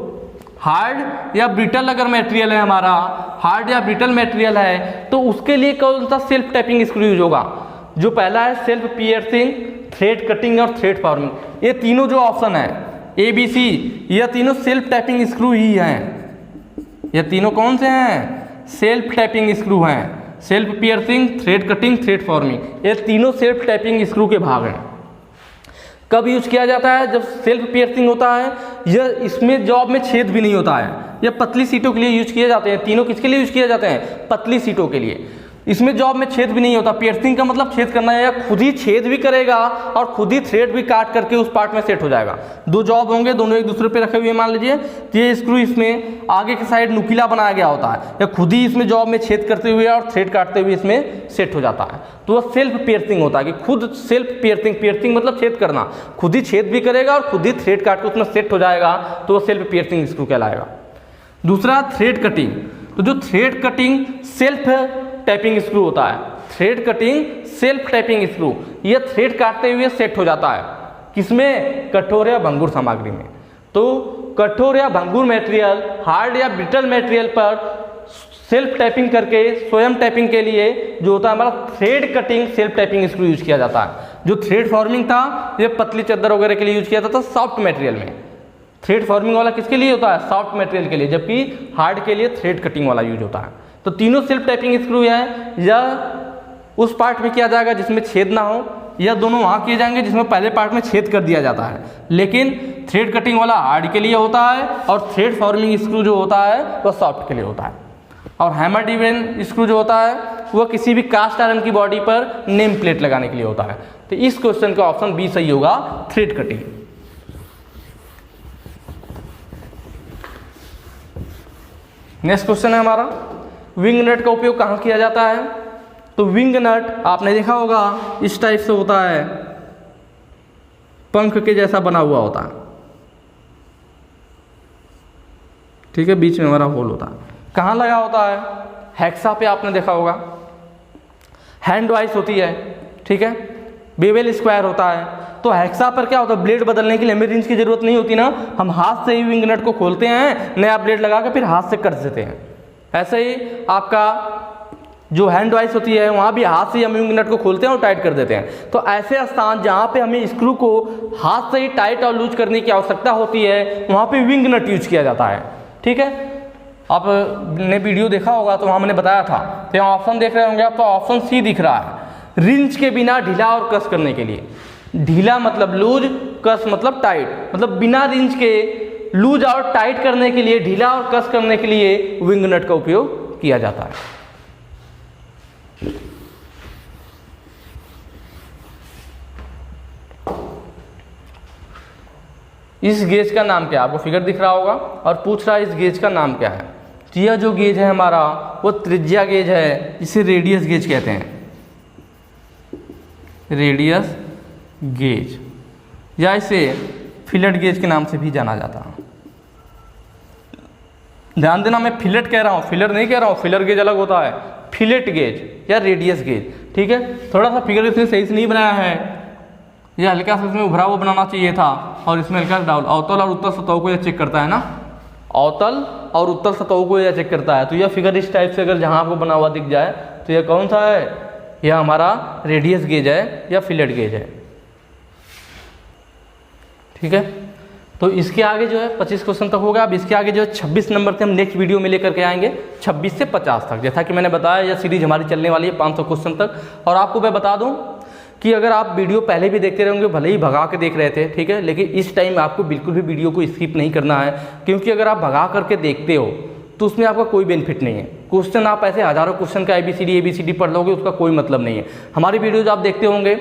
हार्ड या ब्रिटल अगर मटेरियल है हमारा, हार्ड या ब्रिटल मटेरियल है, तो उसके लिए कौन सा सेल्फ टैपिंग स्क्रू यूज होगा। जो पहला है सेल्फ पियर्सिंग, थ्रेड कटिंग और थ्रेड फॉर्मिंग। ये तीनों जो ऑप्शन है ए बी सी, ये तीनों सेल्फ टैपिंग स्क्रू ही हैं। ये तीनों कौन से हैं, सेल्फ टैपिंग स्क्रू हैं। Self piercing, thread cutting, thread forming, ये तीनों सेल्फ टैपिंग स्क्रू के भाग हैं। कब यूज किया जाता है, जब सेल्फ पियर्सिंग होता है, यह इसमें जॉब में छेद भी नहीं होता है, यह पतली सीटों के लिए यूज किए जाते हैं। तीनों किसके लिए यूज किए जाते हैं, पतली सीटों के लिए। इसमें जॉब में छेद भी नहीं होता। पियर्सिंग का मतलब छेद करना है, या खुद ही छेद भी करेगा और खुद ही थ्रेड भी काट करके उस पार्ट में सेट हो जाएगा। दो जॉब होंगे, दोनों एक दूसरे पे रखे हुए, मान लीजिए ये स्क्रू इसमें आगे की साइड नुकीला बनाया गया होता है, या खुद ही इसमें जॉब में छेद करते हुए और थ्रेड काटते हुए इसमें सेट हो जाता है, तो वह सेल्फ पियर्सिंग होता है कि खुद सेल्फ पियर्सिंग। पियर्सिंग मतलब छेद करना, खुद ही छेद भी करेगा और खुद ही थ्रेड काट के उसमें सेट हो जाएगा, तो वह सेल्फ पियर्सिंग स्क्रू कहलाएगा। दूसरा थ्रेड कटिंग। तो जो thread cutting self tapping screw होता है, thread cutting self tapping screw, ये थ्रेड काटते हुए सेट हो जाता है किसमें? कठोर या भंगुर सामग्री में। तो कठोर या भंगुर मटेरियल, हार्ड या ब्रिटल मटेरियल पर सेल्फ टैपिंग करके, स्वयं टैपिंग के लिए जो होता है हमारा thread cutting self tapping screw use किया जाता है। जो थ्रेड फॉर्मिंग था ये पतली चादर वगैरह के लिए यूज किया जाता था सॉफ्ट मटेरियल में। थ्रेड फॉर्मिंग वाला किसके लिए होता है? सॉफ्ट मटेरियल के लिए, जबकि हार्ड के लिए थ्रेड कटिंग वाला यूज होता है। तो तीनों सेल्फ टैपिंग स्क्रू है, या उस पार्ट में किया जाएगा जिसमें छेद ना हो, या दोनों वहाँ किए जाएंगे जिसमें पहले पार्ट में छेद कर दिया जाता है। लेकिन थ्रेड कटिंग वाला हार्ड के लिए होता है और थ्रेड फॉर्मिंग स्क्रू जो होता है वह सॉफ्ट के लिए होता है। और हैमर ड्रिवेन स्क्रू जो होता है वह किसी भी कास्ट आयरन की बॉडी पर नेम प्लेट लगाने के लिए होता है। तो इस क्वेश्चन का ऑप्शन बी सही होगा, थ्रेड कटिंग। नेक्स्ट क्वेश्चन है हमारा, विंग नट का उपयोग कहाँ किया जाता है? तो विंग नट आपने देखा होगा इस टाइप से होता है, पंख के जैसा बना हुआ होता है, ठीक है, बीच में हमारा होल होता है। कहाँ लगा होता है? हेक्सा पे आपने देखा होगा, हैंड वाइस होती है, ठीक है, बेवेल स्क्वायर होता है। तो हेक्सा पर क्या होता है? ब्लेड बदलने के लिए हमें रिंच की जरूरत नहीं होती ना, हम हाथ से ही विंग नट को खोलते हैं, नया ब्लेड लगा के फिर हाथ से कट देते हैं। ऐसे ही आपका जो हैंड वाइस होती है वहाँ भी हाथ से ही हम विंग नट को खोलते हैं और टाइट कर देते हैं। तो ऐसे स्थान जहाँ पे हमें स्क्रू को हाथ से ही टाइट और लूज करने की आवश्यकता होती है वहाँ पे विंग नट यूज किया जाता है, ठीक है। आपने वीडियो देखा होगा तो वहाँ मैंने बताया था, तो यहाँ ऑप्शन देख रहे होंगे आप, तो ऑप्शन सी दिख रहा है, रिंच के बिना ढीला और कस करने के लिए। ढीला मतलब लूज, कस मतलब टाइट, मतलब बिना रिंच के लूज और टाइट करने के लिए, ढीला और कस करने के लिए विंग नट का उपयोग किया जाता है। इस गेज का नाम क्या है? आपको फिगर दिख रहा होगा और पूछ रहा है इस गेज का नाम क्या है। तो यह जो गेज है हमारा वो त्रिज्या गेज है, इसे रेडियस गेज कहते हैं, रेडियस गेज, या इसे फिलेट गेज के नाम से भी जाना जाता है। ध्यान देना, मैं फिलेट कह रहा हूँ, फिलर नहीं कह रहा हूँ, फिलर गेज अलग होता है, फिलेट गेज या रेडियस गेज, ठीक है। थोड़ा सा फिगर इसने सही से नहीं बनाया है, यह हल्का सा इसमें उभरा हुआ बनाना चाहिए था, और इसमें हल्का डाउन, अवतल और उत्तल सतहों को यह चेक करता है ना, अवतल और उत्तल सतहों को यह चेक करता है। तो यह फिगर इस टाइप से अगर जहाँ आपको बना हुआ दिख जाए तो यह कौन सा है? यह हमारा रेडियस गेज है या फिलेट गेज है, ठीक है। तो इसके आगे जो है 25 क्वेश्चन तक होगा। अब इसके आगे जो है 26 नंबर से हम नेक्स्ट वीडियो में लेकर के आएंगे 26 से 50 तक। जैसा कि मैंने बताया यह सीरीज हमारी चलने वाली है 500 क्वेश्चन तक। और आपको मैं बता दूं कि अगर आप वीडियो पहले भी देखते रहेंगे, भले ही भगा के देख रहे थे, ठीक है, लेकिन इस टाइम आपको बिल्कुल भी वीडियो को स्किप नहीं करना है, क्योंकि अगर आप भगा करके देखते हो तो उसमें आपका कोई बेनिफिट नहीं है। क्वेश्चन आप ऐसे हजारों क्वेश्चन का ABCD पढ़ लोगे, उसका कोई मतलब नहीं है। हमारी वीडियोज आप देखते होंगे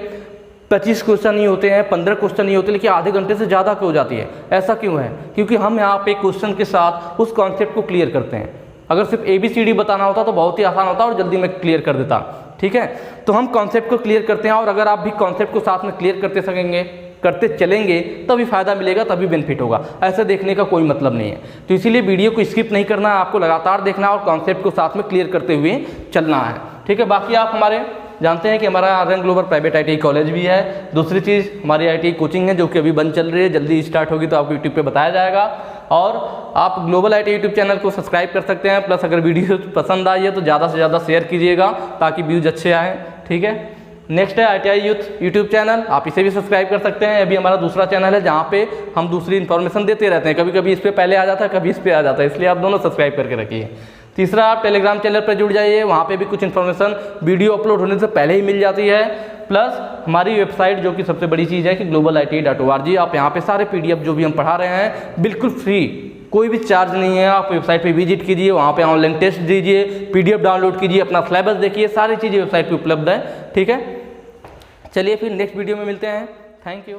25 क्वेश्चन नहीं होते हैं, 15 क्वेश्चन नहीं होते, लेकिन आधे घंटे से ज़्यादा क्यों हो जाती है? ऐसा क्यों है? क्योंकि हम यहाँ पे क्वेश्चन के साथ उस कॉन्सेप्ट को क्लियर करते हैं। अगर सिर्फ ABCD बताना होता तो बहुत ही आसान होता और जल्दी मैं क्लियर कर देता, ठीक है। तो हम कॉन्सेप्ट को क्लियर करते हैं, और अगर आप भी कॉन्सेप्ट को साथ में क्लियर करते चलेंगे तभी फायदा मिलेगा, तभी बेनिफिट होगा। ऐसे देखने का कोई मतलब नहीं है। तो इसीलिए वीडियो को स्किप नहीं करना है, आपको लगातार देखना है और कॉन्सेप्ट को साथ में क्लियर करते हुए चलना है, ठीक है। बाकी आप हमारे जानते हैं कि हमारा Aryan global private ITI college भी है। दूसरी चीज़ हमारी ITI कोचिंग है जो कि अभी बंद चल रही है, जल्दी स्टार्ट होगी तो आपको यूट्यूब पे बताया जाएगा। और आप ग्लोबल ITI यूट्यूब चैनल को सब्सक्राइब कर सकते हैं। प्लस अगर वीडियो पसंद आई है तो ज़्यादा से ज़्यादा शेयर कीजिएगा ताकि व्यूज अच्छे आएँ, ठीक है। नेक्स्ट है ITI यूथ यूट्यूब चैनल, आप इसे भी सब्सक्राइब कर सकते हैं। अभी हमारा दूसरा चैनल है जहाँ पे हम दूसरी इन्फॉर्मेशन देते रहते हैं, कभी कभी इस पर पहले आ जाता है, कभी इस पर आ जाता है, इसलिए आप दोनों सब्सक्राइब करके रखिए। तीसरा, आप टेलीग्राम चैनल पर जुड़ जाइए, वहाँ पे भी कुछ इन्फॉर्मेशन वीडियो अपलोड होने से पहले ही मिल जाती है। प्लस हमारी वेबसाइट जो कि सबसे बड़ी चीज़ है कि globalitti.org, आप यहाँ पे सारे PDF जो भी हम पढ़ा रहे हैं बिल्कुल फ्री कोई भी चार्ज नहीं है। आप वेबसाइट पे विजिट कीजिए, वहाँ पे ऑनलाइन टेस्ट दीजिए, PDF डाउनलोड कीजिए, अपना सिलेबस देखिए, सारी चीज़ें वेबसाइट पे उपलब्ध है। ठीक है, चलिए फिर नेक्स्ट वीडियो में मिलते हैं। Thank you.